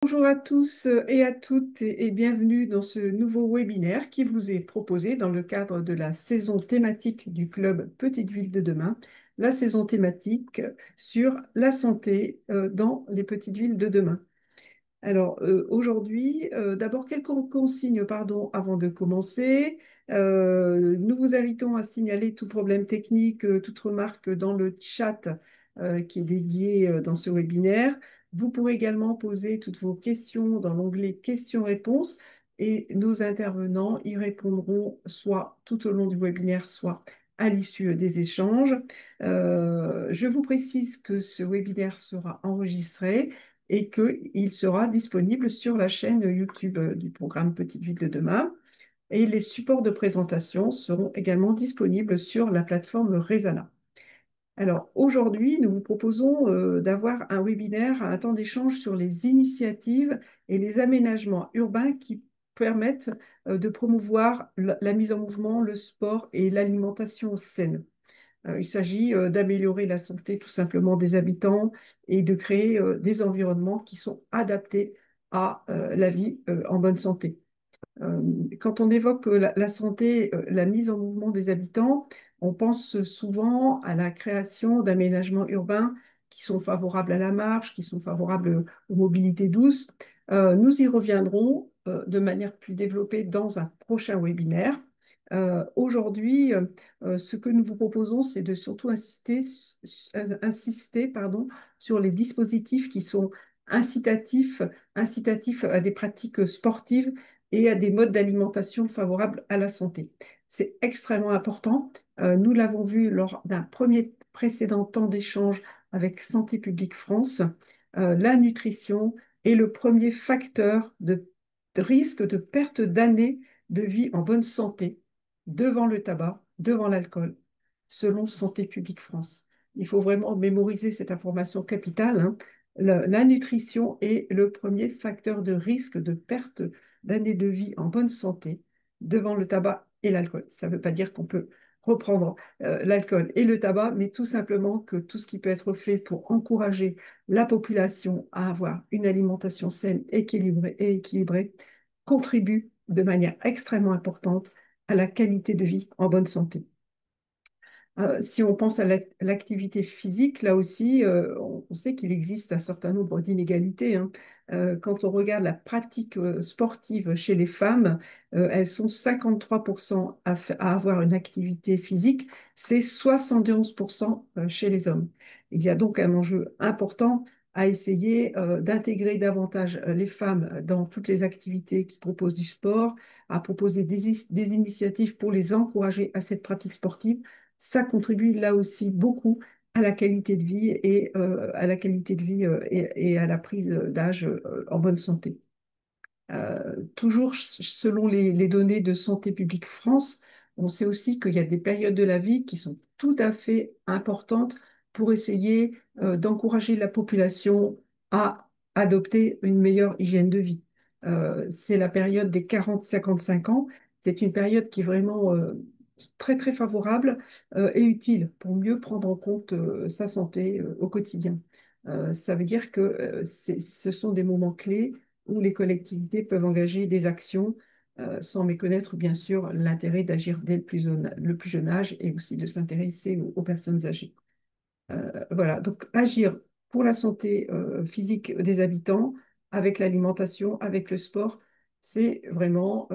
Bonjour à tous et à toutes et bienvenue dans ce nouveau webinaire qui vous est proposé dans le cadre de la saison thématique du club Petite Ville de demain, la saison thématique sur la santé dans les petites villes de demain. Alors aujourd'hui, d'abord quelques consignes pardon, avant de commencer. Nous vous invitons à signaler tout problème technique, toute remarque dans le chat qui est dédié dans ce webinaire. Vous pourrez également poser toutes vos questions dans l'onglet questions-réponses et nos intervenants y répondront soit tout au long du webinaire, soit à l'issue des échanges. Je vous précise que ce webinaire sera enregistré et qu'il sera disponible sur la chaîne YouTube du programme Petite Ville de demain. Et les supports de présentation seront également disponibles sur la plateforme Resana. Alors aujourd'hui, nous vous proposons d'avoir un webinaire, un temps d'échange sur les initiatives et les aménagements urbains qui permettent de promouvoir la mise en mouvement, le sport et l'alimentation saine. Il s'agit d'améliorer la santé tout simplement des habitants et de créer des environnements qui sont adaptés à la vie en bonne santé. Euh, Quand on évoque la santé, la mise en mouvement des habitants, on pense souvent à la création d'aménagements urbains qui sont favorables à la marche, qui sont favorables aux mobilités douces. Nous y reviendrons de manière plus développée dans un prochain webinaire. Aujourd'hui, ce que nous vous proposons, c'est de surtout insister pardon, sur les dispositifs qui sont incitatifs, incitatifs à des pratiques sportives et à des modes d'alimentation favorables à la santé. C'est extrêmement important. Nous l'avons vu lors d'un premier précédent temps d'échange avec Santé publique France. La nutrition est le premier facteur de risque de perte d'années de vie en bonne santé devant le tabac, devant l'alcool, selon Santé publique France. Il faut vraiment mémoriser cette information capitale, hein. La nutrition est le premier facteur de risque de perte d'années de vie en bonne santé devant le tabac et l'alcool. Ça ne veut pas dire qu'on peut reprendre l'alcool et le tabac, mais tout simplement que tout ce qui peut être fait pour encourager la population à avoir une alimentation saine, équilibrée contribue de manière extrêmement importante à la qualité de vie en bonne santé. Si on pense à l'activité physique, là aussi, on sait qu'il existe un certain nombre d'inégalités, hein. Quand on regarde la pratique sportive chez les femmes, elles sont 53% à avoir une activité physique, c'est 71% chez les hommes. Il y a donc un enjeu important à essayer d'intégrer davantage les femmes dans toutes les activités qui proposent du sport, à proposer des initiatives pour les encourager à cette pratique sportive. Ça contribue là aussi beaucoup à la qualité de vie et à la prise d'âge en bonne santé. Toujours selon les données de Santé publique France, on sait aussi qu'il y a des périodes de la vie qui sont tout à fait importantes pour essayer d'encourager la population à adopter une meilleure hygiène de vie. C'est la période des 40-55 ans. C'est une période qui est vraiment très très favorable et utile pour mieux prendre en compte sa santé au quotidien. Ça veut dire que ce sont des moments clés où les collectivités peuvent engager des actions sans méconnaître bien sûr l'intérêt d'agir dès le plus jeune âge et aussi de s'intéresser aux personnes âgées. Voilà, donc agir pour la santé physique des habitants avec l'alimentation, avec le sport, c'est vraiment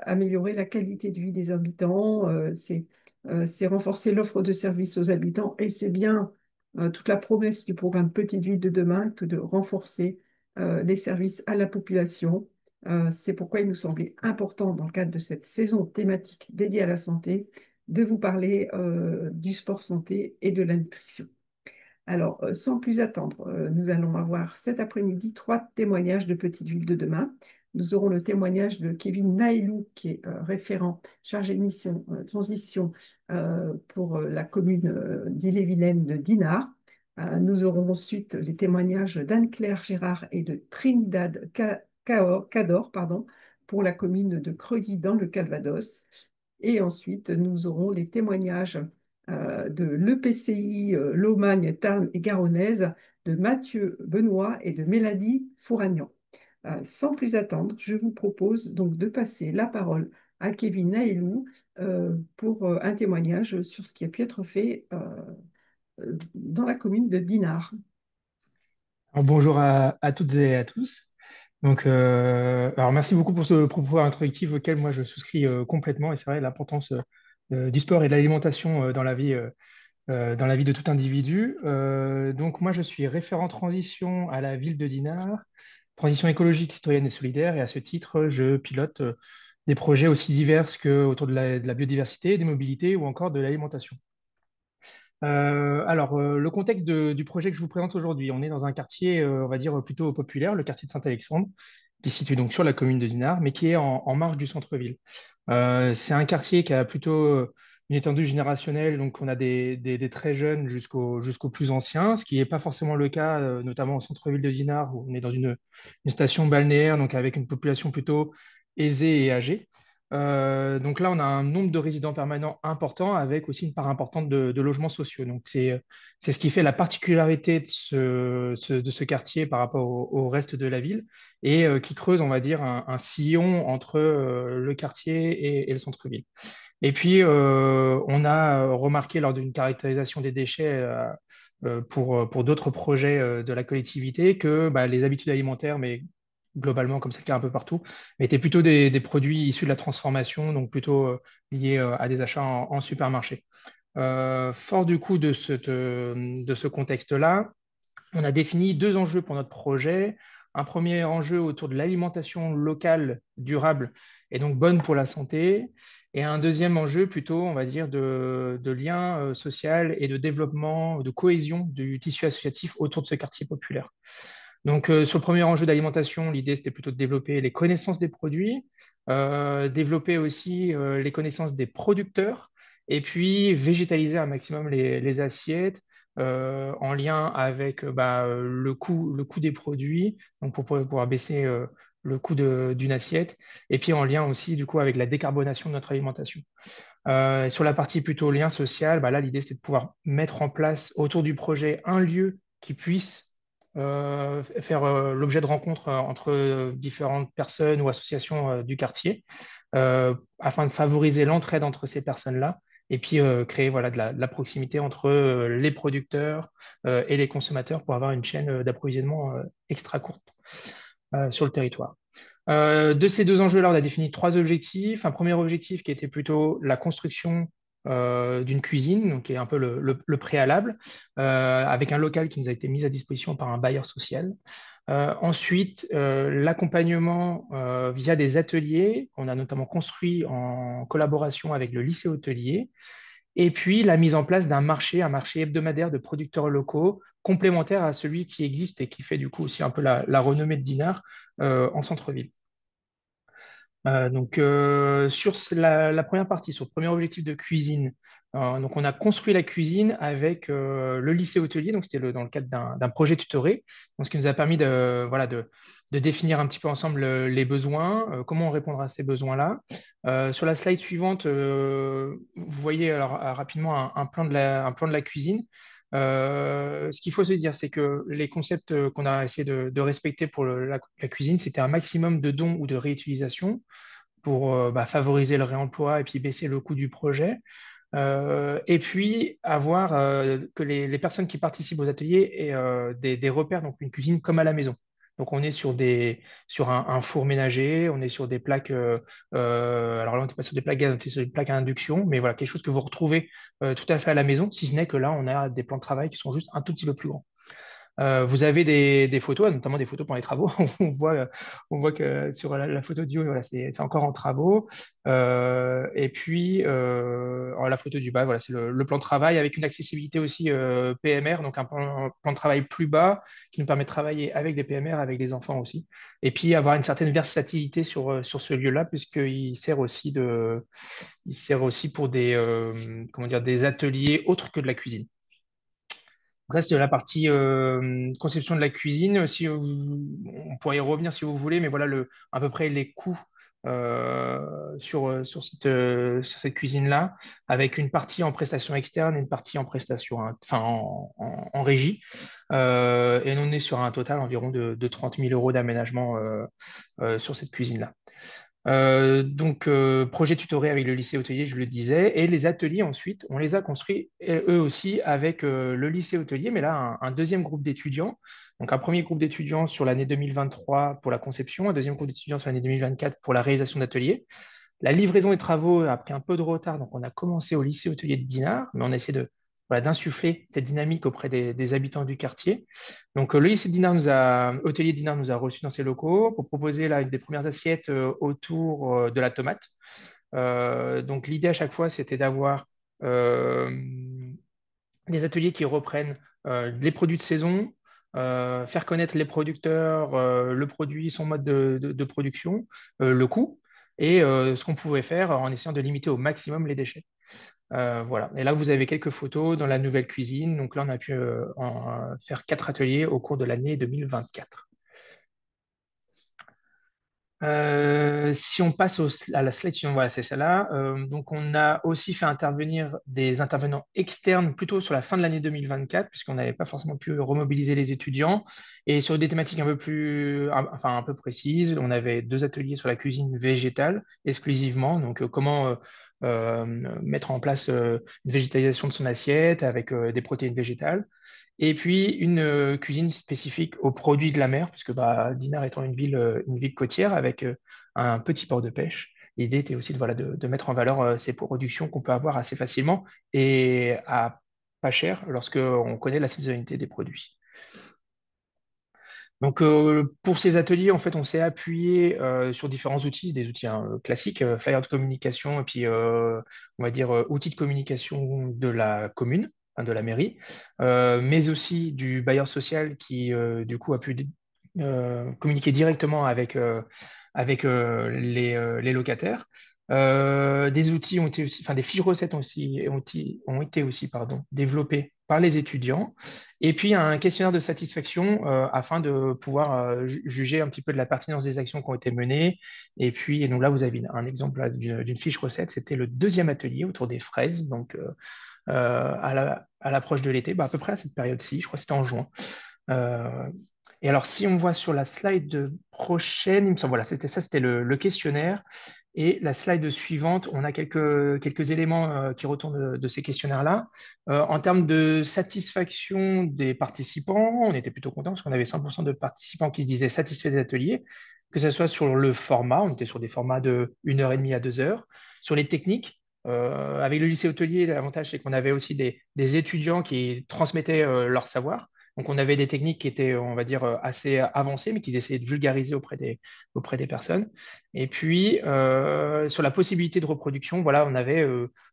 améliorer la qualité de vie des habitants, c'est renforcer l'offre de services aux habitants et c'est bien toute la promesse du programme Petite Ville de demain que de renforcer les services à la population. C'est pourquoi il nous semblait important, dans le cadre de cette saison thématique dédiée à la santé, de vous parler du sport santé et de la nutrition. Alors, sans plus attendre, nous allons avoir cet après-midi trois témoignages de Petite Ville de demain. Nous aurons le témoignage de Kevin Nailou, qui est référent chargé de mission transition pour la commune d'Ille-et-Vilaine de Dinard. Nous aurons ensuite les témoignages d'Anne-Claire Gérard et de Trinidad Cador, pardon, pour la commune de Creuilly dans le Calvados. Et ensuite, nous aurons les témoignages de l'EPCI Lomagne, Tarn et Garonnaise, de Mathieu Benoît et de Mélanie Fouragnan. Sans plus attendre, je vous propose donc de passer la parole à Kevin Naelou pour un témoignage sur ce qui a pu être fait dans la commune de Dinard. Alors, bonjour à toutes et à tous. Alors merci beaucoup pour ce propos introductif auquel moi je souscris complètement. Et c'est vrai l'importance du sport et de l'alimentation dans la vie de tout individu. Donc moi je suis référent transition à la ville de Dinard, transition écologique, citoyenne et solidaire. Et à ce titre, je pilote des projets aussi divers que autour de la biodiversité, des mobilités ou encore de l'alimentation. Le contexte du projet que je vous présente aujourd'hui, on est dans un quartier, on va dire, plutôt populaire, le quartier de Saint-Alexandre, qui se situe donc sur la commune de Dinard, mais qui est en marge du centre-ville. C'est un quartier qui a plutôt une étendue générationnelle, donc on a des très jeunes jusqu'aux plus anciens, ce qui n'est pas forcément le cas, notamment au centre-ville de Dinard, où on est dans une station balnéaire, donc avec une population plutôt aisée et âgée. Donc là, on a un nombre de résidents permanents important avec aussi une part importante de logements sociaux. Donc c'est ce qui fait la particularité de ce quartier par rapport au reste de la ville et qui creuse, on va dire, un sillon entre le quartier et le centre-ville. Et puis, on a remarqué lors d'une caractérisation des déchets pour d'autres projets de la collectivité que bah, les habitudes alimentaires, mais globalement, comme c'est le cas un peu partout, étaient plutôt des produits issus de la transformation, donc plutôt liés à des achats en supermarché. Fort du coup de ce contexte-là, on a défini deux enjeux pour notre projet. Un premier enjeu autour de l'alimentation locale, durable et donc bonne pour la santé. Et un deuxième enjeu plutôt, on va dire, de lien social et de développement, de cohésion du tissu associatif autour de ce quartier populaire. Donc, sur le premier enjeu d'alimentation, l'idée, c'était plutôt de développer les connaissances des produits, développer aussi les connaissances des producteurs, et puis végétaliser un maximum les assiettes en lien avec le coût des produits, donc pour pouvoir baisser le coût d'une assiette, et puis en lien aussi, du coup, avec la décarbonation de notre alimentation. Sur la partie plutôt lien social, bah là, l'idée, c'est de pouvoir mettre en place autour du projet un lieu qui puisse faire l'objet de rencontres entre différentes personnes ou associations du quartier, afin de favoriser l'entraide entre ces personnes-là, et puis créer voilà, de la proximité entre les producteurs et les consommateurs pour avoir une chaîne d'approvisionnement extra courte sur le territoire. De ces deux enjeux-là, on a défini trois objectifs. Un premier objectif qui était plutôt la construction d'une cuisine, donc qui est un peu le préalable, avec un local qui nous a été mis à disposition par un bailleur social. Ensuite, l'accompagnement via des ateliers qu'on a notamment construit en collaboration avec le lycée hôtelier. Et puis, la mise en place d'un marché, un marché hebdomadaire de producteurs locaux, complémentaire à celui qui existe et qui fait du coup aussi un peu la renommée de Dinard en centre-ville. Sur la première partie, sur le premier objectif de cuisine, donc on a construit la cuisine avec le lycée hôtelier, donc c'était dans le cadre d'un projet tutoré, donc ce qui nous a permis de définir un petit peu ensemble les besoins, comment on répondra à ces besoins-là. Sur la slide suivante, vous voyez alors rapidement un plan de la cuisine. Ce qu'il faut se dire, c'est que les concepts qu'on a essayé de respecter pour la cuisine, c'était un maximum de dons ou de réutilisation pour favoriser le réemploi et puis baisser le coût du projet. Et puis avoir que les personnes qui participent aux ateliers aient des repères, donc une cuisine comme à la maison. Donc on est sur un four ménager, on est sur des plaques, alors là on n'est pas sur des plaques gaz, on est sur des plaques à induction, mais voilà, quelque chose que vous retrouvez tout à fait à la maison, si ce n'est que là on a des plans de travail qui sont juste un tout petit peu plus grands. Vous avez des photos, notamment des photos pendant les travaux. On voit que sur la photo du haut, voilà, c'est encore en travaux. Et puis, alors, la photo du bas, voilà, c'est le plan de travail avec une accessibilité aussi PMR, donc un plan de travail plus bas qui nous permet de travailler avec des PMR, avec des enfants aussi. Et puis, avoir une certaine versatilité sur ce lieu-là, il sert aussi pour comment dire, des ateliers autres que de la cuisine. Reste la partie conception de la cuisine. Si on pourrait y revenir si vous voulez, mais voilà à peu près les coûts sur cette cuisine-là, avec une partie en prestation externe et une partie en prestation, enfin en régie. Et on est sur un total environ de 30 000 euros d'aménagement sur cette cuisine-là. Projet tutoré avec le lycée hôtelier, je le disais, et les ateliers ensuite, on les a construits eux aussi avec le lycée hôtelier, mais là, un deuxième groupe d'étudiants. Donc, un premier groupe d'étudiants sur l'année 2023 pour la conception, un deuxième groupe d'étudiants sur l'année 2024 pour la réalisation d'ateliers. La livraison des travaux a pris un peu de retard, donc on a commencé au lycée hôtelier de Dinard, mais on a essayé voilà, d'insuffler cette dynamique auprès des habitants du quartier. Donc le lycée de Dinard hôtelier de Dinard nous a reçus dans ses locaux pour proposer là, une des premières assiettes autour de la tomate. Donc l'idée à chaque fois, c'était d'avoir euh, des ateliers qui reprennent les produits de saison, faire connaître les producteurs, le produit, son mode de production, le coût, et ce qu'on pouvait faire en essayant de limiter au maximum les déchets. Voilà. Et là, vous avez quelques photos dans la nouvelle cuisine. Donc là, on a pu faire 4 ateliers au cours de l'année 2024. Si on passe à la slide suivante, voilà, c'est celle-là. Donc, on a aussi fait intervenir des intervenants externes plutôt sur la fin de l'année 2024, puisqu'on n'avait pas forcément pu remobiliser les étudiants. Et sur des thématiques un peu enfin, un peu précises, on avait 2 ateliers sur la cuisine végétale exclusivement. Donc, comment mettre en place une végétalisation de son assiette avec des protéines végétales. Et puis une cuisine spécifique aux produits de la mer, puisque bah, Dinard étant une ville côtière avec un petit port de pêche, l'idée était aussi voilà, de mettre en valeur ces productions qu'on peut avoir assez facilement et à pas cher lorsqu'on connaît la saisonnalité des produits. Donc, pour ces ateliers, en fait, on s'est appuyé sur différents outils, des outils classiques, flyer de communication, et puis, on va dire, outils de communication de la commune, hein, de la mairie, mais aussi du bailleur social qui, du coup, a pu communiquer directement avec les locataires. Des outils ont été aussi, enfin, des fiches recettes ont été aussi, pardon, développées par les étudiants. Et puis un questionnaire de satisfaction afin de pouvoir juger un petit peu de la pertinence des actions qui ont été menées. Et puis, et donc là, vous avez un exemple là, d'une fiche recette. C'était le deuxième atelier autour des fraises, donc à l'approche de l'été, bah, à peu près à cette période-ci, je crois que c'était en juin. Euh, et alors, si on voit sur la slide prochaine, il me semble, voilà, c'était le questionnaire. Et la slide suivante, on a quelques éléments qui retournent de ces questionnaires-là. En termes de satisfaction des participants, on était plutôt content parce qu'on avait 100% de participants qui se disaient satisfaits des ateliers, que ce soit sur le format, on était sur des formats de 1 heure et demie à 2 heures, sur les techniques. Avec le lycée hôtelier, l'avantage, c'est qu'on avait aussi des étudiants qui transmettaient leur savoir. Donc, on avait des techniques qui étaient, on va dire, assez avancées, mais qu'ils essayaient de vulgariser auprès des personnes. Et puis, sur la possibilité de reproduction, voilà, on avait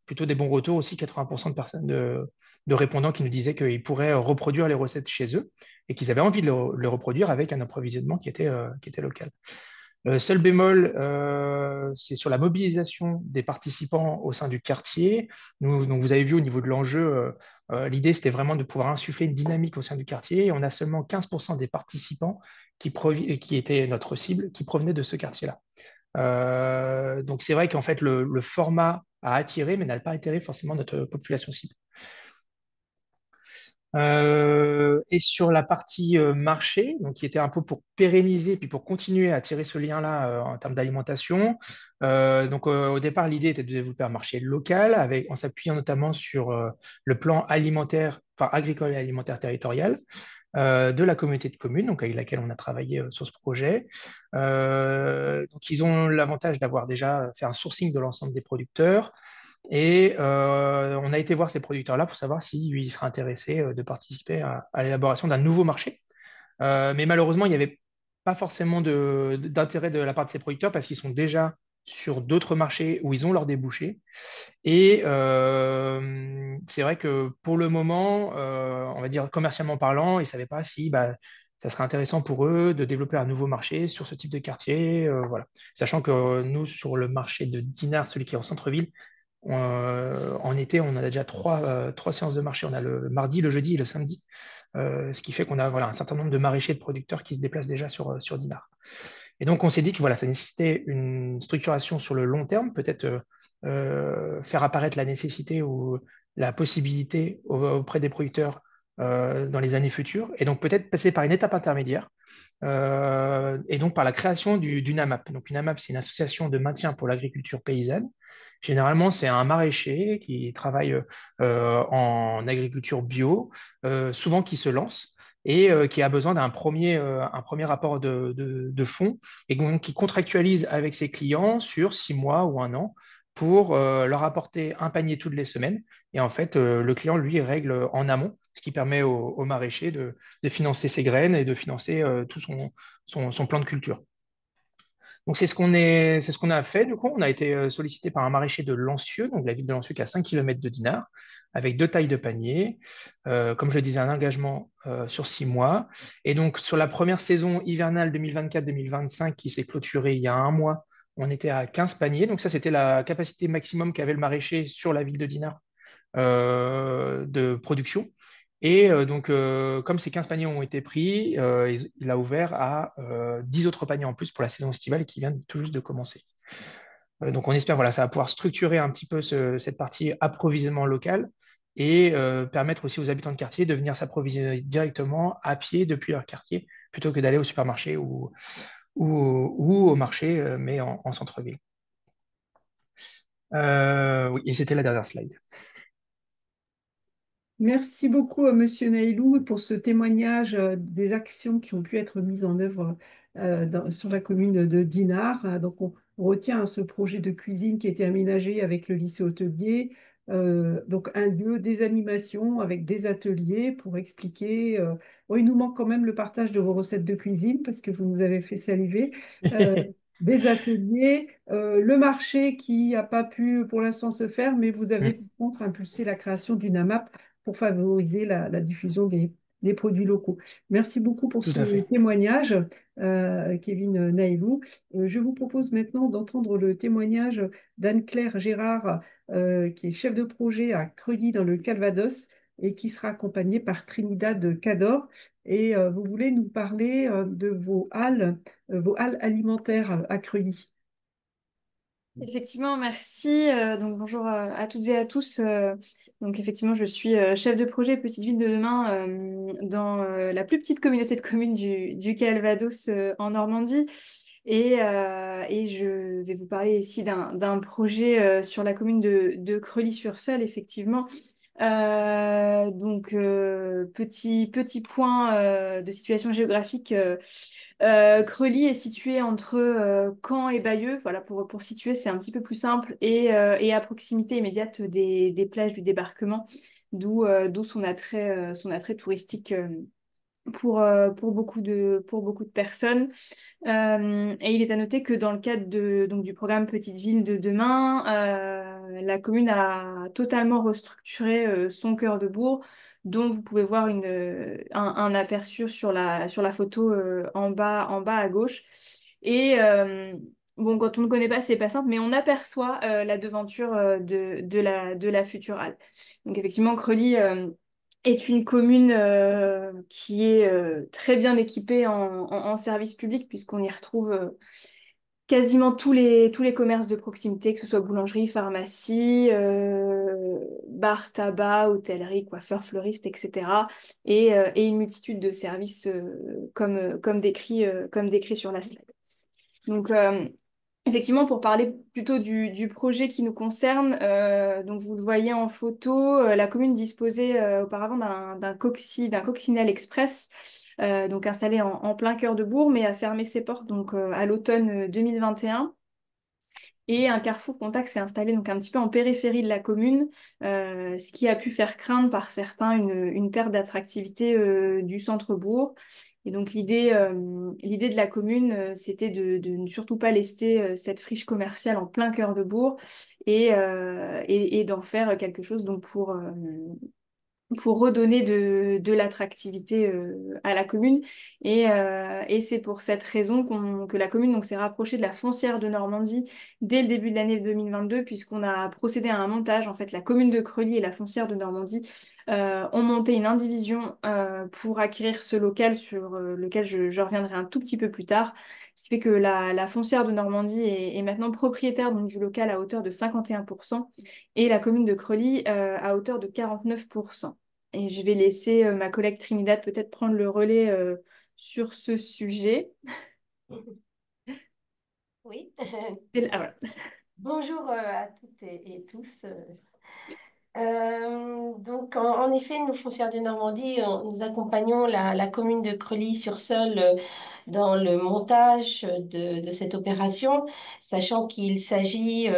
plutôt des bons retours aussi, 80% de personnes, de répondants qui nous disaient qu'ils pourraient reproduire les recettes chez eux et qu'ils avaient envie de le reproduire avec un approvisionnement qui était local. Seul bémol, c'est sur la mobilisation des participants au sein du quartier. Donc vous avez vu au niveau de l'enjeu, l'idée c'était vraiment de pouvoir insuffler une dynamique au sein du quartier. Et on a seulement 15% des participants qui étaient notre cible, qui provenaient de ce quartier-là. Donc c'est vrai qu'en fait le format a attiré, mais n'a pas attiré forcément notre population cible. Et sur la partie marché, donc qui était un peu pour pérenniser puis pour continuer à tirer ce lien-là en termes d'alimentation. Au départ, l'idée était de développer un marché local en s'appuyant notamment sur le plan alimentaire, enfin agricole et alimentaire territorial de la communauté de communes, donc avec laquelle on a travaillé sur ce projet. Donc ils ont l'avantage d'avoir déjà fait un sourcing de l'ensemble des producteurs. Et on a été voir ces producteurs-là pour savoir s'ils seraient intéressés de participer à l'élaboration d'un nouveau marché. Mais malheureusement, il n'y avait pas forcément d'intérêt de la part de ces producteurs parce qu'ils sont déjà sur d'autres marchés où ils ont leurs débouchés. Et c'est vrai que pour le moment, on va dire commercialement parlant, ils ne savaient pas si bah, ça serait intéressant pour eux de développer un nouveau marché sur ce type de quartier. Voilà. Sachant que nous, sur le marché de Dinard, celui qui est en centre-ville, en été, on a déjà trois séances de marché. On a le mardi, le jeudi et le samedi. Ce qui fait qu'on a voilà, un certain nombre de maraîchers et de producteurs qui se déplacent déjà sur Dinard. Et donc, on s'est dit que voilà, ça nécessitait une structuration sur le long terme, peut-être faire apparaître la nécessité ou la possibilité auprès des producteurs dans les années futures, et donc peut-être passer par une étape intermédiaire, et donc par la création d'une AMAP. Donc, une AMAP, c'est une association de maintien pour l'agriculture paysanne. Généralement, c'est un maraîcher qui travaille en agriculture bio, souvent qui se lance et qui a besoin un premier rapport de fonds et donc qui contractualise avec ses clients sur 6 mois ou un an pour leur apporter un panier toutes les semaines. Et en fait, le client, lui, règle en amont, ce qui permet au maraîcher de financer ses graines et de financer tout son plan de culture. Donc c'est ce qu'on a fait. Du coup, on a été sollicité par un maraîcher de Lancieux, donc la ville de Lancieux qui est à 5 km de Dinard, avec 2 tailles de panier. Comme je le disais, un engagement sur 6 mois. Et donc sur la première saison hivernale 2024-2025 qui s'est clôturée il y a un mois, on était à 15 paniers. Donc ça, c'était la capacité maximum qu'avait le maraîcher sur la ville de Dinard de production. Et donc, comme ces 15 paniers ont été pris, il a ouvert à 10 autres paniers en plus pour la saison estivale qui vient tout juste de commencer. Donc, on espère, voilà, ça va pouvoir structurer un petit peu cette partie approvisionnement local et permettre aussi aux habitants de quartier de venir s'approvisionner directement à pied depuis leur quartier plutôt que d'aller au supermarché ou au marché, mais en centre-ville. Oui, et c'était la dernière slide. Merci beaucoup à Monsieur Nailou pour ce témoignage des actions qui ont pu être mises en œuvre sur la commune de Dinard. Donc, on retient ce projet de cuisine qui a été aménagé avec le lycée hôtelier. Donc, un lieu, des animations avec des ateliers pour expliquer. Bon, il nous manque quand même le partage de vos recettes de cuisine parce que vous nous avez fait saliver. Euh, des ateliers, le marché qui n'a pas pu pour l'instant se faire, mais vous avez Mm, par contre impulsé la création d'une AMAP pour favoriser la diffusion des produits locaux. Merci beaucoup pour tout à ce fait. témoignage, Kevin Nailou. Je vous propose maintenant d'entendre le témoignage d'Anne-Claire Gérard, qui est chef de projet à Creuilly dans le Calvados et qui sera accompagnée par Trinidad Cador. Et vous voulez nous parler de vos halles alimentaires à Creuilly. Effectivement, merci. Donc bonjour à toutes et à tous. Donc effectivement, je suis chef de projet Petite Ville de demain dans la plus petite communauté de communes du Calvados en Normandie. Et je vais vous parler ici d'un projet sur la commune de Creully-sur-Seulles, effectivement. Petit point de situation géographique. Creully est situé entre Caen et Bayeux. Voilà, pour situer, c'est un petit peu plus simple et à proximité immédiate des plages du débarquement, d'où son attrait touristique pour beaucoup de personnes. Et il est à noter que dans le cadre donc, du programme Petite Ville de demain, la commune a totalement restructuré son cœur de bourg, dont vous pouvez voir un aperçu sur la photo en bas à gauche. Et bon, quand on ne connaît pas, c'est pas simple, mais on aperçoit la devanture de la future halle. Donc effectivement, Creully est une commune qui est très bien équipée en services publics, puisqu'on y retrouve quasiment tous les commerces de proximité, que ce soit boulangerie, pharmacie, bar, tabac, hôtellerie, coiffeur, fleuriste, etc. Et une multitude de services comme décrit sur la slide. Donc, effectivement, pour parler plutôt du projet qui nous concerne, donc vous le voyez en photo, la commune disposait auparavant d'un coccinelle express, donc installé en plein cœur de bourg, mais a fermé ses portes donc à l'automne 2021. Et un carrefour contact s'est installé donc un petit peu en périphérie de la commune, ce qui a pu faire craindre par certains une perte d'attractivité du centre-bourg. Et donc l'idée de la commune, c'était de ne surtout pas lester cette friche commerciale en plein cœur de bourg et d'en faire quelque chose donc pour redonner de l'attractivité à la commune. Et c'est pour cette raison que la commune donc, s'est rapprochée de la foncière de Normandie dès le début de l'année 2022, puisqu'on a procédé à un montage. En fait, la commune de Creully et la foncière de Normandie ont monté une indivision pour acquérir ce local sur lequel je reviendrai un tout petit peu plus tard. qui fait que la foncière de Normandie est maintenant propriétaire donc, du local à hauteur de 51% et la commune de Creully à hauteur de 49%. Et je vais laisser ma collègue Trinidad peut-être prendre le relais sur ce sujet. Oui. Ah, voilà. Bonjour à toutes et tous. Donc, en effet, nous, Foncières de Normandie, nous accompagnons la commune de Creully-sur-Seulles dans le montage de cette opération, sachant qu'il s'agit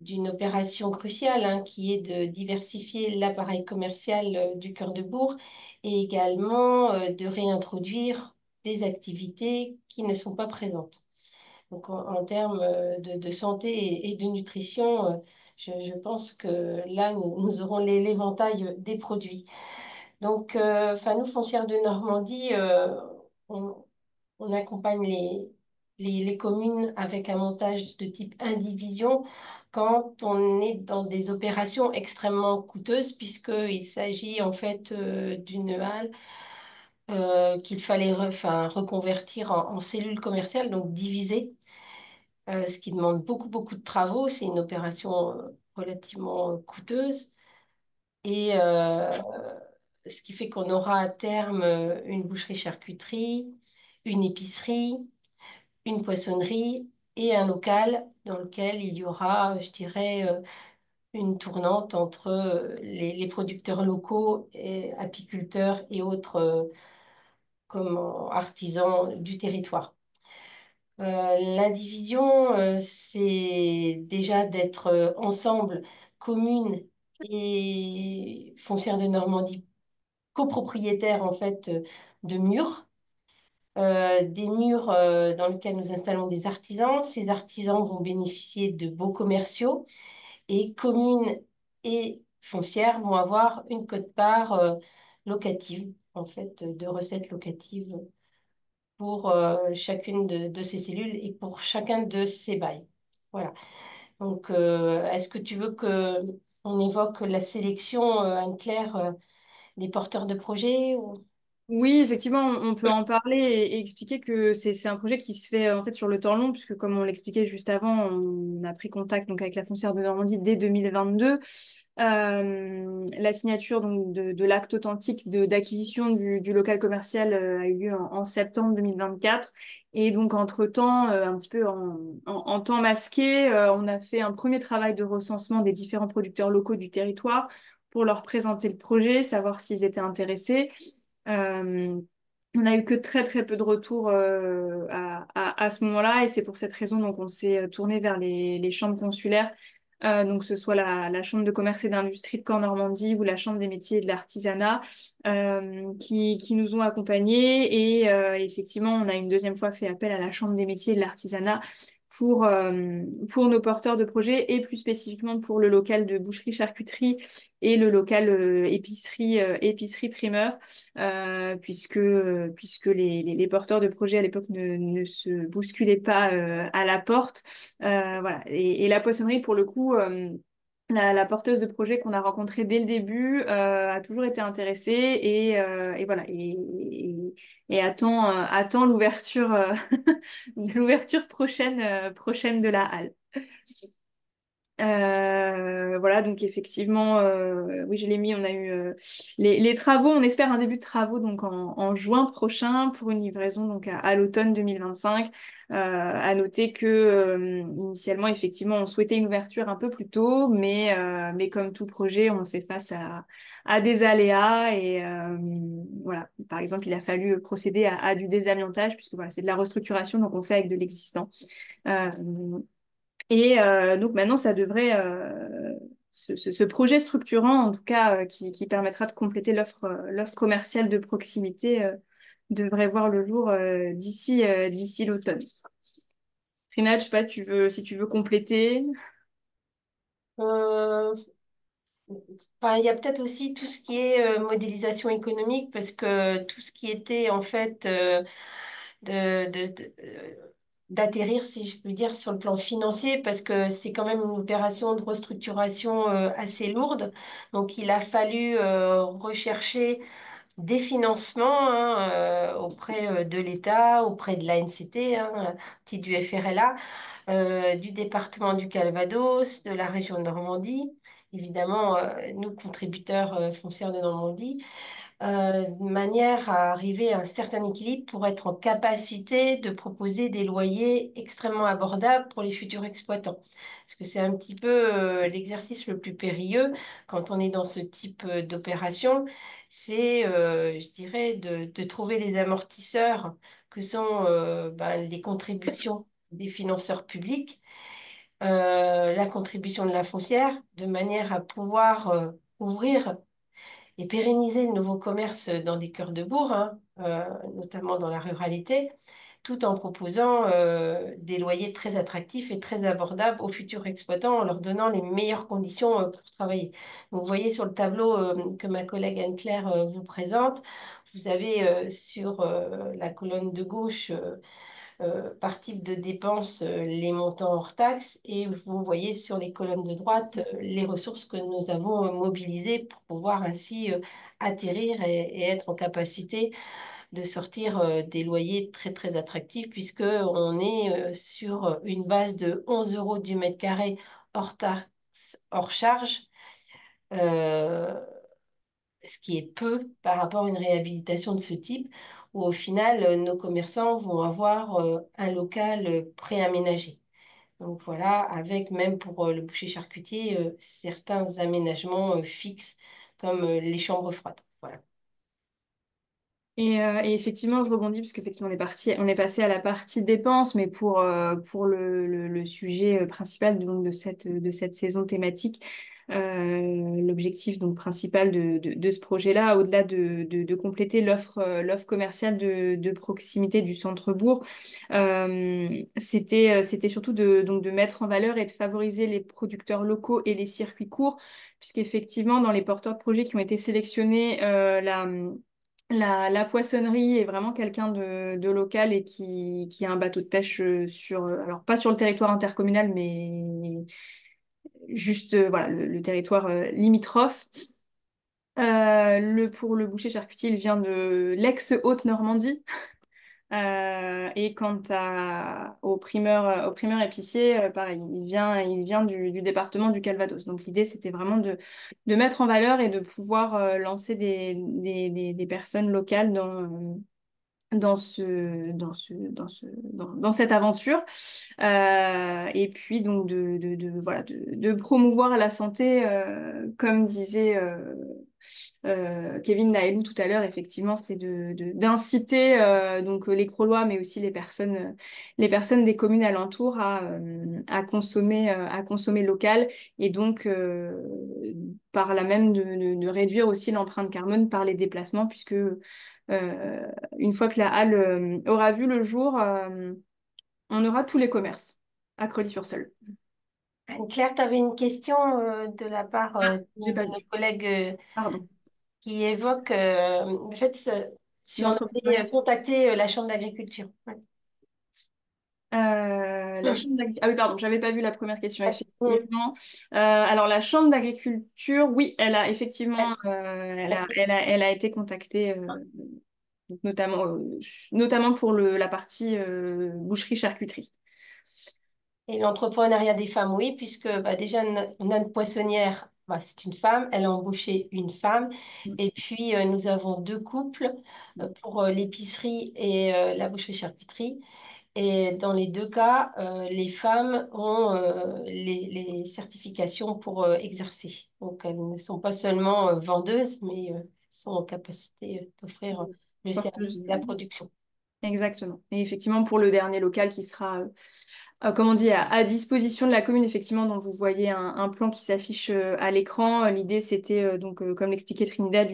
d'une opération cruciale hein, qui est de diversifier l'appareil commercial du cœur de bourg et également de réintroduire des activités qui ne sont pas présentes. Donc, en termes de santé et de nutrition, je pense que là, nous aurons l'éventail des produits. Donc, nous, Foncières de Normandie, on, on accompagne les communes avec un montage de type indivision quand on est dans des opérations extrêmement coûteuses, puisqu'il s'agit en fait d'une halle qu'il fallait reconvertir en cellule commerciale, donc diviser ce qui demande beaucoup, beaucoup de travaux. C'est une opération relativement coûteuse. Et ce qui fait qu'on aura à terme une boucherie-charcuterie, une épicerie, une poissonnerie et un local dans lequel il y aura, je dirais, une tournante entre les producteurs locaux, et apiculteurs et autres comme artisans du territoire. L'indivision, c'est déjà d'être ensemble, commune et foncière de Normandie, copropriétaire en fait de murs. Des murs dans lesquels nous installons des artisans. Ces artisans vont bénéficier de baux commerciaux et communes et foncières vont avoir une quote-part locative, en fait, de recettes locatives pour chacune de ces cellules et pour chacun de ces bails. Voilà. Donc, est-ce que tu veux que on évoque la sélection, Anne-Claire, des porteurs de projets ou... Oui, effectivement, on peut en parler et expliquer que c'est un projet qui se fait en fait sur le temps long, puisque comme on l'expliquait juste avant, on a pris contact donc avec la foncière de Normandie dès 2022. La signature donc de l'acte authentique d'acquisition du local commercial a eu lieu en septembre 2024. Et donc entre-temps, un petit peu en temps masqué, on a fait un premier travail de recensement des différents producteurs locaux du territoire pour leur présenter le projet, savoir s'ils étaient intéressés. Euh, on n'a eu que très très peu de retours à ce moment-là et c'est pour cette raison donc on s'est tourné vers les chambres consulaires, donc que ce soit la chambre de commerce et d'industrie de Caen-Normandie ou la chambre des métiers et de l'artisanat qui nous ont accompagnés et effectivement on a une deuxième fois fait appel à la chambre des métiers et de l'artisanat pour nos porteurs de projets et plus spécifiquement pour le local de boucherie-charcuterie et le local épicerie primeur puisque les porteurs de projets à l'époque ne se bousculaient pas à la porte. Voilà. Et la poissonnerie, pour le coup, la porteuse de projet qu'on a rencontrée dès le début a toujours été intéressée et voilà. Et attend l'ouverture l'ouverture prochaine de la halle. Voilà, donc effectivement, oui, je l'ai mis. On a eu les travaux. On espère un début de travaux donc en juin prochain pour une livraison donc à l'automne 2025. À noter que initialement, effectivement, on souhaitait une ouverture un peu plus tôt, mais comme tout projet, on fait face à des aléas et voilà. Par exemple, il a fallu procéder à du désamiantage puisque voilà, c'est de la restructuration, donc on fait avec de l'existant. Euh, et donc maintenant, ça devrait, ce projet structurant, en tout cas, qui permettra de compléter l'offre commerciale de proximité, devrait voir le jour d'ici l'automne. Trina, je sais pas, si tu veux compléter. Euh, il y a peut-être aussi tout ce qui est modélisation économique, parce que tout ce qui était en fait de, de- de- euh, d'atterrir, si je peux dire, sur le plan financier, parce que c'est quand même une opération de restructuration assez lourde. Donc, il a fallu rechercher des financements hein, auprès de l'État, auprès de l'ANCT, hein, petit du FRLA, du département du Calvados, de la région de Normandie, évidemment, nous, contributeurs foncières de Normandie, de manière à arriver à un certain équilibre pour être en capacité de proposer des loyers extrêmement abordables pour les futurs exploitants. Parce que c'est un petit peu l'exercice le plus périlleux quand on est dans ce type d'opération, c'est, je dirais, de trouver les amortisseurs que sont les contributions des financeurs publics, la contribution de la foncière, de manière à pouvoir ouvrir et pérenniser de nouveaux commerces dans des cœurs de bourg, hein, notamment dans la ruralité, tout en proposant des loyers très attractifs et très abordables aux futurs exploitants en leur donnant les meilleures conditions pour travailler. Donc, vous voyez sur le tableau que ma collègue Anne-Claire vous présente, vous avez sur la colonne de gauche par type de dépenses les montants hors taxes et vous voyez sur les colonnes de droite les ressources que nous avons mobilisées pour pouvoir ainsi atterrir et être en capacité de sortir des loyers très très attractifs puisque on est sur une base de 11 euros du mètre carré hors taxe, hors charge. Euh, Ce qui est peu par rapport à une réhabilitation de ce type, où au final, nos commerçants vont avoir un local préaménagé. Donc voilà, avec même pour le boucher charcutier, certains aménagements fixes, comme les chambres froides. Voilà. Et effectivement, je rebondis parce qu'effectivement, on est passé à la partie dépenses, mais pour le sujet principal donc, de cette saison thématique, l'objectif donc principal de ce projet-là, au-delà de compléter l'offre commerciale de proximité du centre-bourg, c'était surtout donc de mettre en valeur et de favoriser les producteurs locaux et les circuits courts, puisqu'effectivement, dans les porteurs de projets qui ont été sélectionnés, la poissonnerie est vraiment quelqu'un de local et qui a un bateau de pêche alors pas sur le territoire intercommunal, mais juste voilà, le territoire limitrophe. Pour le boucher charcutier, il vient de l'ex-Haute-Normandie. Et au primeur épicier, pareil, il vient du département du Calvados. Donc l'idée, c'était vraiment de mettre en valeur et de pouvoir lancer des personnes locales dans cette aventure. Et puis donc voilà, de promouvoir la santé, comme disait Kevin Naelou tout à l'heure, effectivement, c'est d'inciter donc les Crollois, mais aussi les personnes des communes alentours à consommer local et donc par là même de réduire aussi l'empreinte carbone par les déplacements, puisque une fois que la halle aura vu le jour, on aura tous les commerces à Creully-sur-Seulles. Anne-Claire, tu avais une question de la part Ah, j'ai de pas nos vu. collègues Pardon. qui évoquent, en fait, si on avait L'entrepreneuriat. contacté la Chambre d'agriculture. Ouais. La chambre d'agriculture. Ah oui, pardon, j'avais pas vu la première question, Mm. effectivement. Alors, la chambre d'agriculture, oui, elle a effectivement, elle a été contactée, donc notamment pour la partie boucherie-charcuterie. Et l'entrepreneuriat des femmes, oui, puisque déjà, on a une poissonnière, c'est une femme, elle a embauché une femme. Et puis, nous avons deux couples pour l'épicerie et la boucherie-charcuterie. Et dans les deux cas, les femmes ont les certifications pour exercer. Donc, elles ne sont pas seulement vendeuses, mais sont en capacité d'offrir le service Porteuse. de la production. Exactement. Et effectivement, pour le dernier local qui sera comme on dit, à disposition de la commune, effectivement, dont vous voyez un plan qui s'affiche à l'écran. L'idée, c'était, donc, comme l'expliquait Trinidad,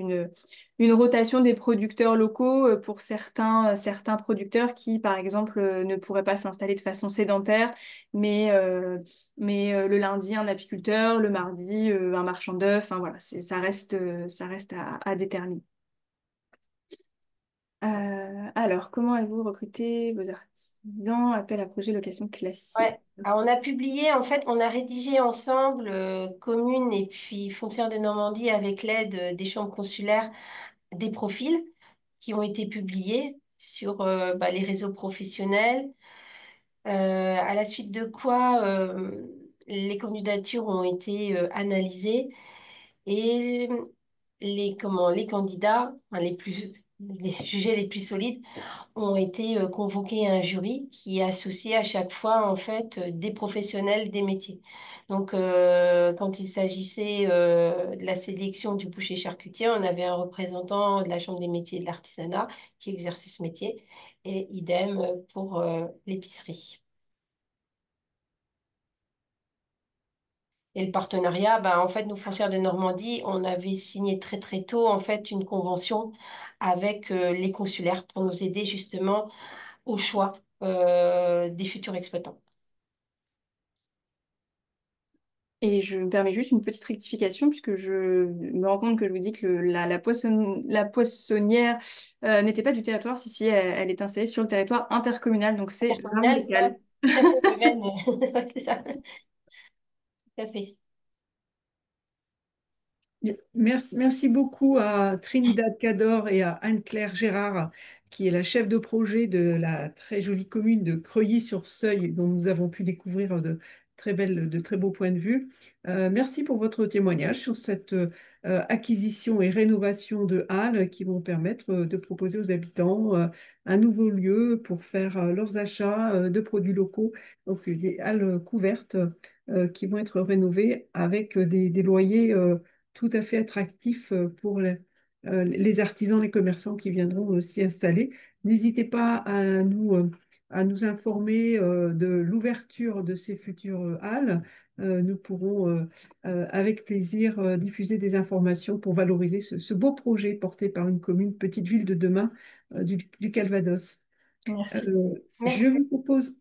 une rotation des producteurs locaux pour certains producteurs qui, par exemple, ne pourraient pas s'installer de façon sédentaire, mais le lundi, un apiculteur, le mardi, un marchand d'œufs. Enfin, voilà, ça reste à déterminer. Alors, comment avez-vous recruté vos artisans? Appel à projet location classique. Ouais. Alors, on a publié, en fait, on a rédigé ensemble, commune et puis foncière de Normandie, avec l'aide des chambres consulaires, des profils qui ont été publiés sur les réseaux professionnels, à la suite de quoi les candidatures ont été analysées et les candidats, enfin, les jugés les plus solides, ont été convoqués à un jury qui est associé à chaque fois en fait des professionnels des métiers. Donc, quand il s'agissait de la sélection du boucher charcutier, on avait un représentant de la Chambre des métiers et de l'artisanat qui exerçait ce métier, et idem pour l'épicerie. Et le partenariat, ben, en fait, nous, Foncières de Normandie, on avait signé très très tôt en fait une convention avec les consulaires pour nous aider justement au choix des futurs exploitants. Et je me permets juste une petite rectification puisque je me rends compte que je vous dis que la poissonnière n'était pas du territoire. Si, elle est installée sur le territoire intercommunal, donc c'est vraiment Intercommunal, ouais, local. tout à fait, Ruben. Ouais, c'est ça, tout à fait. Bien. Merci beaucoup à Trinidad Cador et à Anne-Claire Gérard, qui est la chef de projet de la très jolie commune de Creuilly-sur-Seuil, dont nous avons pu découvrir de très beaux points de vue. Merci pour votre témoignage sur cette acquisition et rénovation de halles qui vont permettre de proposer aux habitants un nouveau lieu pour faire leurs achats de produits locaux. Donc, des halles couvertes qui vont être rénovées avec des loyers tout à fait attractif pour les artisans, les commerçants qui viendront s'y installer. N'hésitez pas à nous informer de l'ouverture de ces futures halles. Nous pourrons avec plaisir diffuser des informations pour valoriser ce beau projet porté par une commune, petite ville de demain du Calvados. Merci. Euh, je Merci. vous propose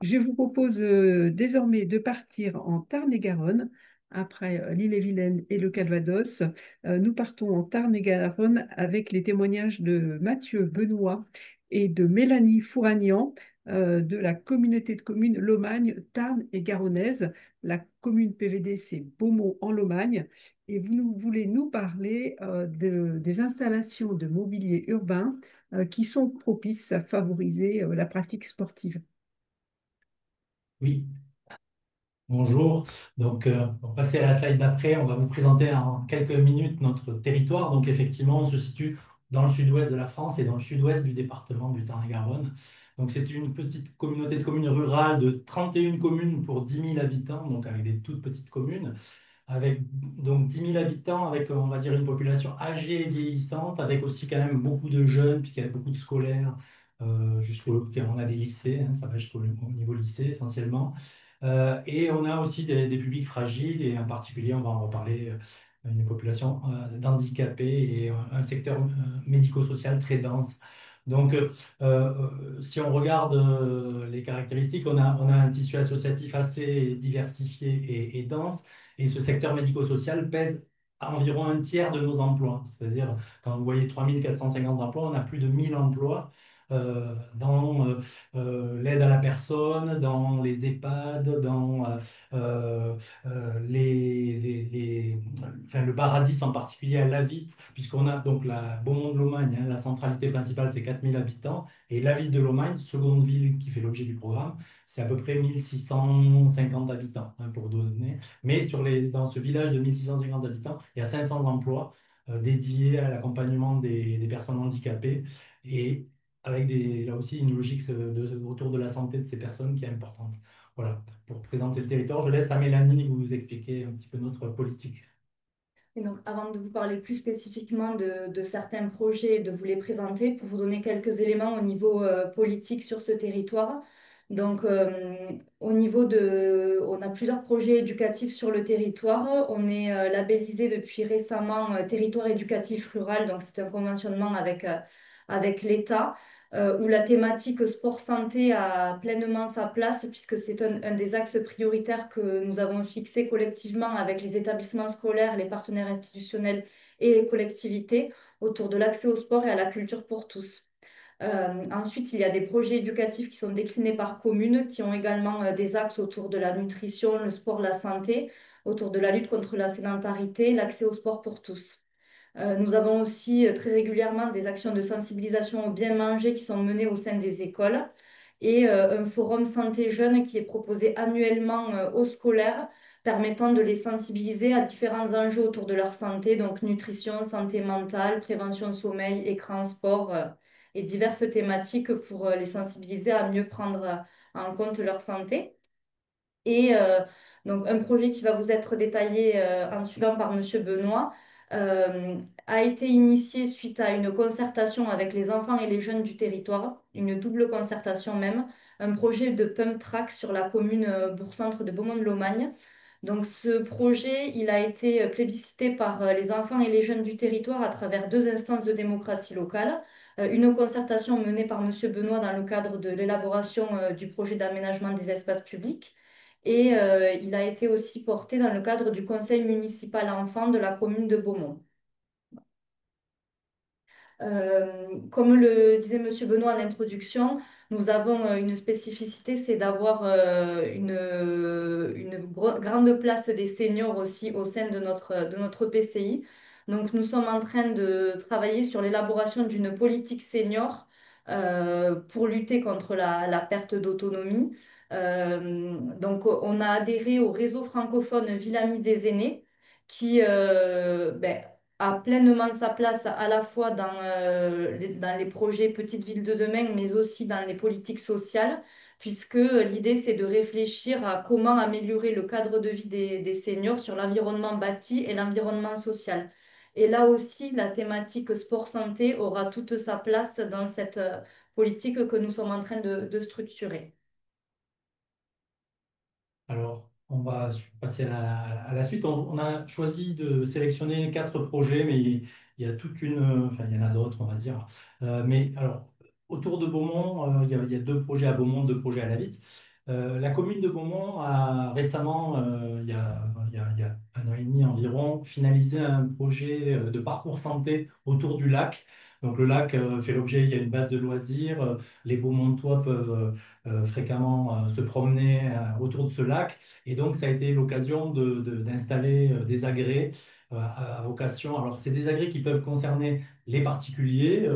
je vous propose désormais de partir en Tarn-et-Garonne. Après l'Ille-et-Vilaine et le Calvados, nous partons en Tarn-et-Garonne avec les témoignages de Mathieu Benoît et de Mélanie Fouragnan de la communauté de communes Lomagne, Tarn et Garonnaise. La commune PVD, c'est Beaumont en Lomagne. Et voulez nous parler des installations de mobilier urbain qui sont propices à favoriser la pratique sportive. Oui, bonjour. Donc, on va passer à la slide d'après. On va vous présenter en quelques minutes notre territoire. Donc, effectivement, on se situe dans le sud-ouest de la France et dans le sud-ouest du département du Tarn-et-Garonne. Donc, c'est une petite communauté de communes rurales de 31 communes pour 10 000 habitants, donc avec des toutes petites communes avec donc 10 000 habitants, avec on va dire une population âgée et vieillissante, avec aussi quand même beaucoup de jeunes, puisqu'il y a beaucoup de scolaires, on a des lycées, hein, ça va jusqu'au au niveau lycée essentiellement. Et on a aussi des publics fragiles, et en particulier, on va en reparler, une population d'handicapés et un secteur médico-social très dense. Donc, si on regarde les caractéristiques, on a un tissu associatif assez diversifié et dense. Et ce secteur médico-social pèse à environ un tiers de nos emplois. C'est-à-dire, quand vous voyez 3 450 emplois, on a plus de 1 000 emplois dans l'aide à la personne, dans les EHPAD, dans euh, enfin, le Paradis en particulier à Lavitte, puisqu'on a donc la Beaumont de Lomagne, hein, la centralité principale, c'est 4 000 habitants, et Lavitte de Lomagne, seconde ville qui fait l'objet du programme, c'est à peu près 1 650 habitants, hein, pour donner. Mais dans ce village de 1 650 habitants, il y a 500 emplois dédiés à l'accompagnement des personnes handicapées, et avec là aussi une logique autour de la santé de ces personnes qui est importante. Voilà, pour présenter le territoire, je laisse à Mélanie vous expliquer un petit peu notre politique. Et donc, avant de vous parler plus spécifiquement de certains projets et de vous les présenter, pour vous donner quelques éléments au niveau politique sur ce territoire. Donc, on a plusieurs projets éducatifs sur le territoire. On est labellisé depuis récemment territoire éducatif rural. Donc, c'est un conventionnement avec l'État où la thématique sport-santé a pleinement sa place puisque c'est un des axes prioritaires que nous avons fixé collectivement avec les établissements scolaires, les partenaires institutionnels et les collectivités autour de l'accès au sport et à la culture pour tous. Ensuite, il y a des projets éducatifs qui sont déclinés par communes, qui ont également des axes autour de la nutrition, le sport, la santé, autour de la lutte contre la sédentarité, l'accès au sport pour tous. Nous avons aussi très régulièrement des actions de sensibilisation au bien manger qui sont menées au sein des écoles et un forum santé jeune qui est proposé annuellement aux scolaires permettant de les sensibiliser à différents enjeux autour de leur santé, donc nutrition, santé mentale, prévention sommeil, écran, sport et diverses thématiques pour les sensibiliser à mieux prendre en compte leur santé. Et donc, un projet qui va vous être détaillé en suivant par Monsieur Benoît a été initié suite à une concertation avec les enfants et les jeunes du territoire, une double concertation même, un projet de pump track sur la commune bourg-centre de Beaumont-de-Lomagne. Donc, ce projet, il a été plébiscité par les enfants et les jeunes du territoire à travers deux instances de démocratie locale. Une concertation menée par Monsieur Benoît dans le cadre de l'élaboration du projet d'aménagement des espaces publics et il a été aussi porté dans le cadre du conseil municipal enfant de la commune de Beaumont. Comme le disait Monsieur Benoît en introduction, nous avons une spécificité, c'est d'avoir une grande place des seniors aussi au sein de notre PCI. Donc nous sommes en train de travailler sur l'élaboration d'une politique senior pour lutter contre la perte d'autonomie. Donc on a adhéré au réseau francophone Ville Amie des aînés qui a pleinement sa place à la fois dans les projets Petites Villes de demain, mais aussi dans les politiques sociales, puisque l'idée, c'est de réfléchir à comment améliorer le cadre de vie des seniors sur l'environnement bâti et l'environnement social. Et là aussi, la thématique sport-santé aura toute sa place dans cette politique que nous sommes en train de structurer. Alors, on va passer à la suite. On a choisi de sélectionner quatre projets, mais il y a toute une, enfin, il y en a d'autres, on va dire. Mais alors, autour de Beaumont, il y a deux projets à Beaumont, deux projets à La Vitte. La commune de Beaumont a récemment, il y a un an et demi environ, finalisé un projet de parcours santé autour du lac. Donc le lac fait l'objet, il y a une base de loisirs. Les Beaumontois peuvent fréquemment se promener autour de ce lac. Et donc, ça a été l'occasion d'installer des agrès à vocation. Alors, c'est des agrès qui peuvent concerner les particuliers,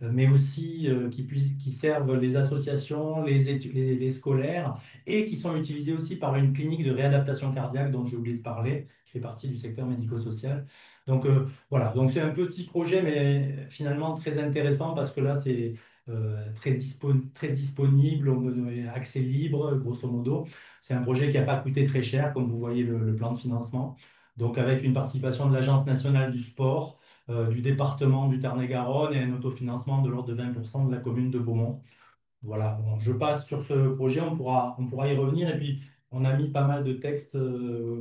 mais aussi qui servent les associations, les scolaires, et qui sont utilisés aussi par une clinique de réadaptation cardiaque dont j'ai oublié de parler, qui fait partie du secteur médico-social. Donc, voilà, donc c'est un petit projet, mais finalement très intéressant parce que là, c'est très disponible, accès libre, grosso modo. C'est un projet qui n'a pas coûté très cher, comme vous voyez le plan de financement. Donc avec une participation de l'Agence nationale du sport, du département du Tarn-et-Garonne et un autofinancement de l'ordre de 20% de la commune de Beaumont. Voilà, bon, je passe sur ce projet, on pourra y revenir. Et puis, on a mis pas mal de textes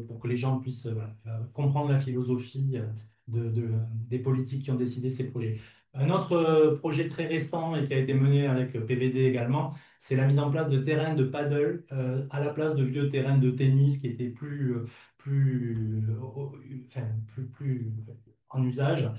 pour que les gens puissent voilà, comprendre la philosophie des politiques qui ont décidé ces projets. Un autre projet très récent et qui a été mené avec PVD également, c'est la mise en place de terrains de paddle à la place de vieux terrains de tennis qui étaient enfin, plus en usage.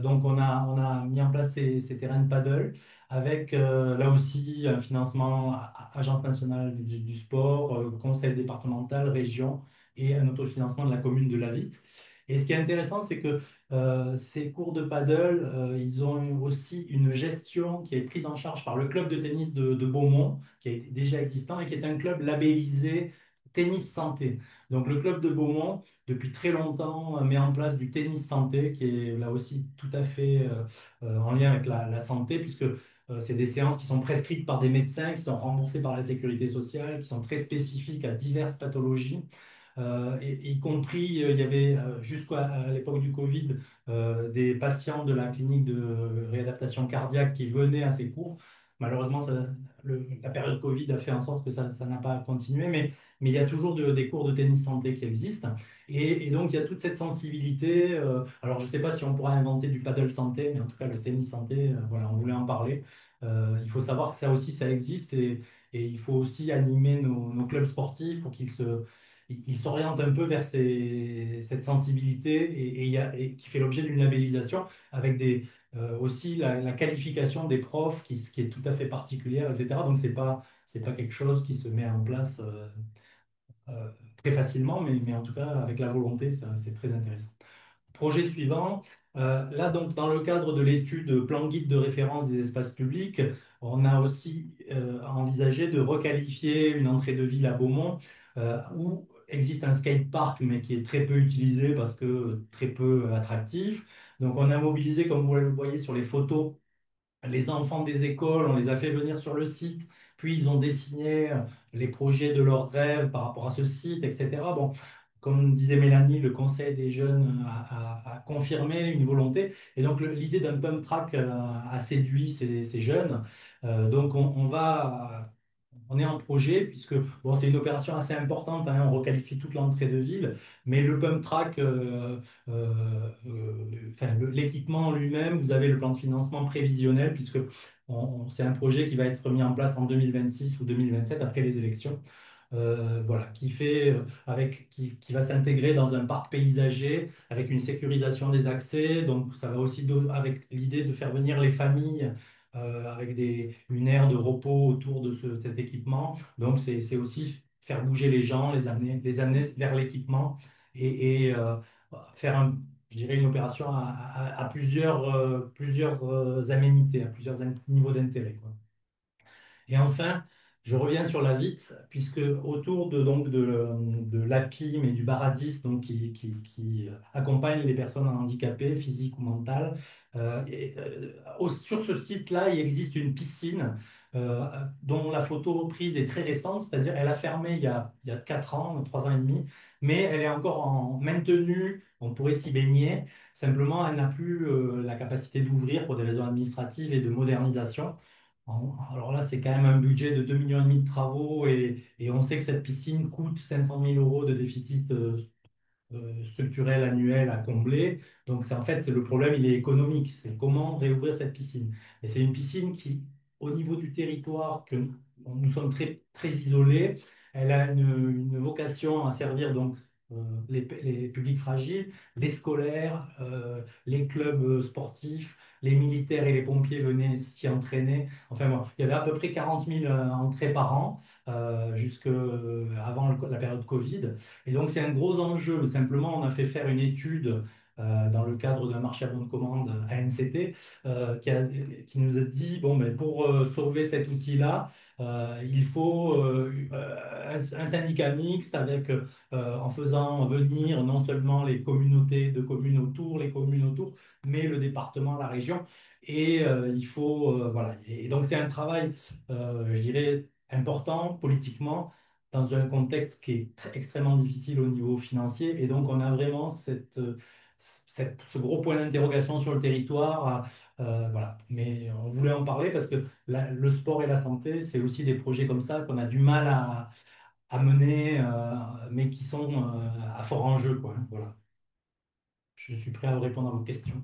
Donc, on a mis en place ces terrains de paddle avec là aussi un financement Agence nationale du sport, conseil départemental, région et un autofinancement de la commune de La Vitte. Et ce qui est intéressant, c'est que ces cours de paddle, ils ont aussi une gestion qui est prise en charge par le club de tennis de Beaumont, qui est déjà existant et qui est un club labellisé Tennis Santé. Donc le club de Beaumont, depuis très longtemps, met en place du tennis santé, qui est là aussi tout à fait en lien avec la santé, puisque c'est des séances qui sont prescrites par des médecins, qui sont remboursées par la sécurité sociale, qui sont très spécifiques à diverses pathologies. Y compris, il y avait jusqu'à l'époque du Covid des patients de la clinique de réadaptation cardiaque qui venaient à ces cours. Malheureusement, la période Covid a fait en sorte que ça n'a pas continué, mais il y a toujours des cours de tennis santé qui existent. Et donc, il y a toute cette sensibilité. Alors, je ne sais pas si on pourra inventer du paddle santé, mais en tout cas, le tennis santé, voilà, on voulait en parler. Il faut savoir que ça aussi, ça existe et il faut aussi animer nos clubs sportifs pour qu'ils s'orientent un peu vers cette sensibilité et qui fait l'objet d'une labellisation avec aussi la qualification des profs qui est tout à fait particulière, etc. Donc, c'est pas quelque chose qui se met en place très facilement, mais en tout cas, avec la volonté, c'est très intéressant. Projet suivant, Là, donc, dans le cadre de l'étude plan guide de référence des espaces publics, on a aussi envisagé de requalifier une entrée de ville à Beaumont où existe un skatepark, mais qui est très peu utilisé parce que très peu attractif. Donc, on a mobilisé, comme vous le voyez sur les photos, les enfants des écoles, on les a fait venir sur le site, puis ils ont dessiné les projets de leurs rêves par rapport à ce site, etc. Bon, comme disait Mélanie, le Conseil des jeunes a confirmé une volonté. Et donc l'idée d'un pump track a séduit ces jeunes. Donc on est en projet, puisque bon, c'est une opération assez importante, hein, on requalifie toute l'entrée de ville, mais le pump track, enfin, l'équipement lui-même, vous avez le plan de financement prévisionnel, puisque c'est un projet qui va être mis en place en 2026 ou 2027 après les élections. Voilà, qui fait qui va s'intégrer dans un parc paysager avec une sécurisation des accès. Donc, ça va aussi avec l'idée de faire venir les familles avec une aire de repos autour de cet équipement. Donc, c'est aussi faire bouger les gens, les amener vers l'équipement et faire je dirais une opération à plusieurs aménités, à plusieurs niveaux d'intérêt, quoi. Et enfin, je reviens sur la VIT, puisque autour de l'APIM et du Baradis, donc, qui accompagnent les personnes handicapées, physiques ou mentales, sur ce site-là, il existe une piscine dont la photo prise est très récente, c'est-à-dire elle a fermé il y a 4 ans, 3 ans et demi, mais elle est encore maintenue, on pourrait s'y baigner, simplement elle n'a plus la capacité d'ouvrir pour des raisons administratives et de modernisation. Alors là, c'est quand même un budget de 2,5 millions de travaux et on sait que cette piscine coûte 500 000 euros de déficit structurel annuel à combler. Donc, en fait, c'est le problème, il est économique. C'est comment réouvrir cette piscine. Et c'est une piscine qui, au niveau du territoire, que nous sommes très, très isolés, elle a une vocation à servir donc les publics fragiles, les scolaires, les clubs sportifs. Les militaires et les pompiers venaient s'y entraîner. Enfin, bon, il y avait à peu près 40 000 entrées par an jusque avant la période Covid. Et donc, c'est un gros enjeu. Simplement, on a fait faire une étude dans le cadre d'un marché à bonne commande à NCT qui nous a dit, bon, mais pour sauver cet outil-là, il faut un syndicat mixte en faisant venir non seulement les communautés de communes autour, les communes autour, mais le département, la région. Et il faut, voilà. Et donc, c'est un travail, je dirais, important politiquement dans un contexte qui est extrêmement difficile au niveau financier. Et donc, on a vraiment ce gros point d'interrogation sur le territoire. Voilà. Mais on voulait en parler parce que le sport et la santé, c'est aussi des projets comme ça qu'on a du mal à mener, mais qui sont à fort enjeu, quoi, hein. Voilà. Je suis prêt à vous répondre à vos questions.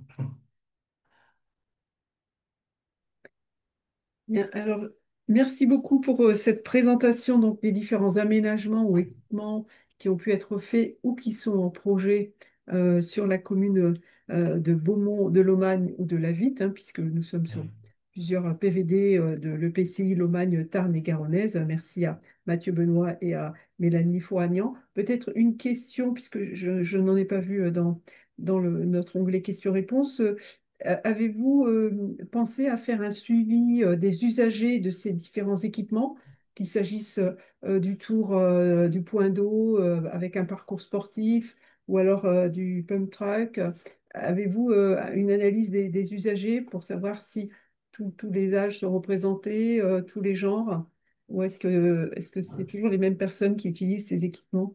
Bien, alors, merci beaucoup pour cette présentation donc, des différents aménagements ou équipements qui ont pu être faits ou qui sont en projet sur la commune de Beaumont, de Lomagne ou de la Vitte, hein, puisque nous sommes sur Oui. plusieurs PVD de l'EPCI Lomagne, Tarn et Garonnaise. Merci à Mathieu Benoît et à Mélanie Fouragnan. Peut-être une question, puisque je n'en ai pas vu dans notre onglet questions-réponses. Avez-vous pensé à faire un suivi des usagers de ces différents équipements, qu'il s'agisse du tour du point d'eau avec un parcours sportif ou alors du pump track? Avez-vous une analyse des usagers pour savoir si tous les âges sont représentés, tous les genres, ou est-ce que c'est toujours les mêmes personnes qui utilisent ces équipements?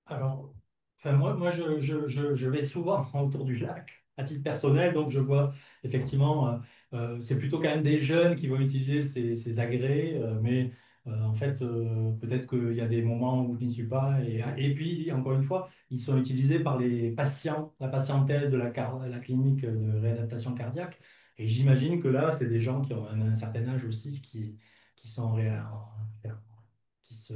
Alors, enfin, moi je vais souvent autour du lac à titre personnel, donc je vois effectivement, c'est plutôt quand même des jeunes qui vont utiliser ces agrès, mais en fait, peut-être qu'il y a des moments où je n'y suis pas. Et puis, encore une fois, ils sont utilisés par les patients, la patientèle de la clinique de réadaptation cardiaque. Et j'imagine que là, c'est des gens qui ont un certain âge aussi, qui sont qui se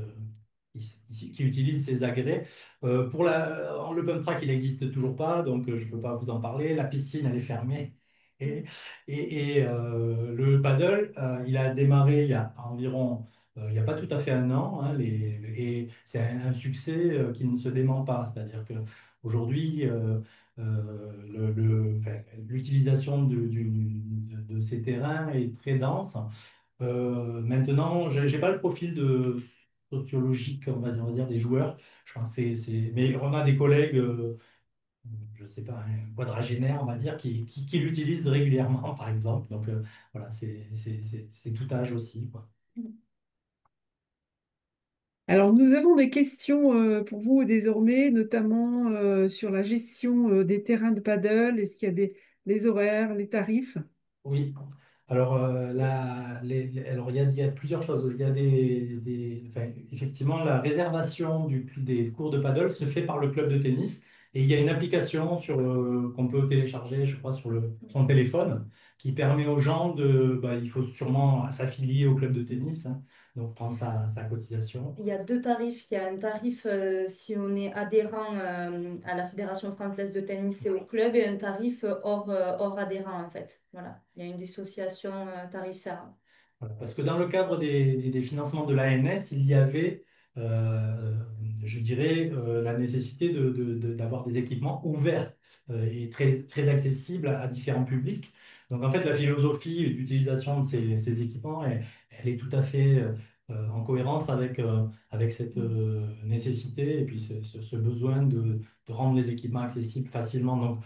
qui utilisent ces agrès. Le pump track, il n'existe toujours pas, donc je ne peux pas vous en parler. La piscine, elle est fermée. Et, le paddle, il a démarré il y a environ, il n'y a pas tout à fait un an, hein, et c'est un succès qui ne se dément pas. C'est-à-dire qu'aujourd'hui, enfin, l'utilisation de ces terrains est très dense. Maintenant, j'ai pas le profil sociologique, on va dire, des joueurs. Je pense que mais on a des collègues, je ne sais pas, un quadragénaire, on va dire, qui l'utilisent régulièrement, par exemple. Donc voilà, c'est tout âge aussi, quoi. Alors, nous avons des questions pour vous désormais, notamment sur la gestion des terrains de paddle. Est-ce qu'il y a les horaires, les tarifs? Oui. Alors, alors il y a plusieurs choses. Il y a enfin, effectivement, la réservation des cours de paddle se fait par le club de tennis. Et il y a une application qu'on peut télécharger, je crois, sur son téléphone, qui permet aux gens il faut sûrement s'affilier au club de tennis, hein, donc prendre sa cotisation. Il y a deux tarifs. Il y a un tarif si on est adhérent à la Fédération française de tennis et au club et un tarif hors adhérent en fait. Voilà, il y a une dissociation tarifaire. Voilà. Parce que dans le cadre des financements de l'ANS, il y avait, euh, je dirais, la nécessité d'avoir des équipements ouverts et très, très accessibles à différents publics. Donc en fait, la philosophie d'utilisation de ces équipements, elle est tout à fait en cohérence avec cette nécessité et puis ce besoin de rendre les équipements accessibles facilement. Donc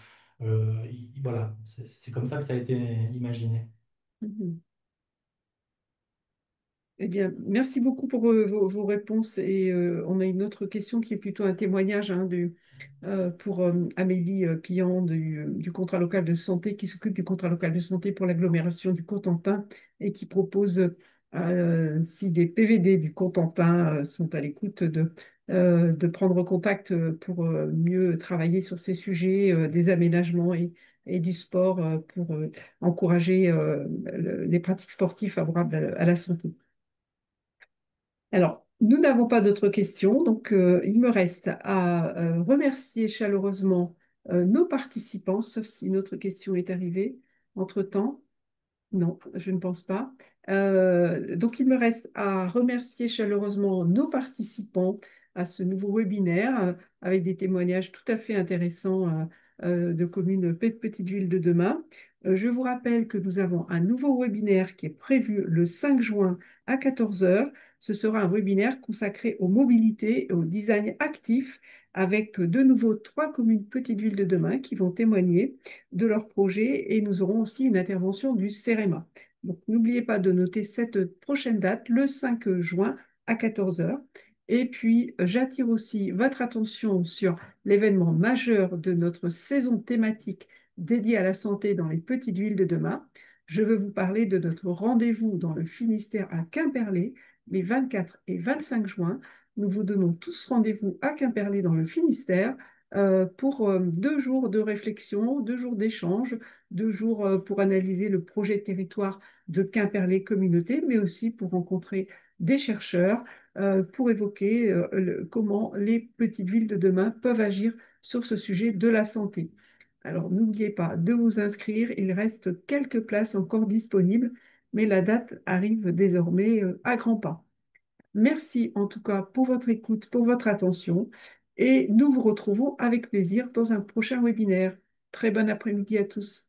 voilà, c'est comme ça que ça a été imaginé. Mhm. Eh bien, merci beaucoup pour vos réponses. Et on a une autre question qui est plutôt un témoignage pour Amélie Pillan du contrat local de santé, qui s'occupe du contrat local de santé pour l'agglomération du Cotentin et qui propose, si des PVD du Cotentin sont à l'écoute, de prendre contact pour mieux travailler sur ces sujets des aménagements et du sport pour encourager les pratiques sportives favorables à la santé. Alors, nous n'avons pas d'autres questions, donc il me reste à remercier chaleureusement nos participants, sauf si une autre question est arrivée entre-temps. Non, je ne pense pas. Donc, il me reste à remercier chaleureusement nos participants à ce nouveau webinaire avec des témoignages tout à fait intéressants de communes petites villes de demain. Je vous rappelle que nous avons un nouveau webinaire qui est prévu le 5 juin à 14 heures. Ce sera un webinaire consacré aux mobilités et au design actif avec de nouveau 3 communes petites villes de demain qui vont témoigner de leur projet et nous aurons aussi une intervention du CEREMA. Donc n'oubliez pas de noter cette prochaine date, le 5 juin à 14 heures. Et puis j'attire aussi votre attention sur l'événement majeur de notre saison thématique dédiée à la santé dans les petites villes de demain. Je veux vous parler de notre rendez-vous dans le Finistère à Quimperlé les 24 et 25 juin. Nous vous donnons tous rendez-vous à Quimperlé dans le Finistère pour 2 jours de réflexion, 2 jours d'échange, 2 jours pour analyser le projet de territoire de Quimperlé Communauté, mais aussi pour rencontrer des chercheurs pour évoquer comment les petites villes de demain peuvent agir sur ce sujet de la santé. Alors n'oubliez pas de vous inscrire, il reste quelques places encore disponibles, mais la date arrive désormais à grands pas. Merci en tout cas pour votre écoute, pour votre attention et nous vous retrouvons avec plaisir dans un prochain webinaire. Très bon après-midi à tous.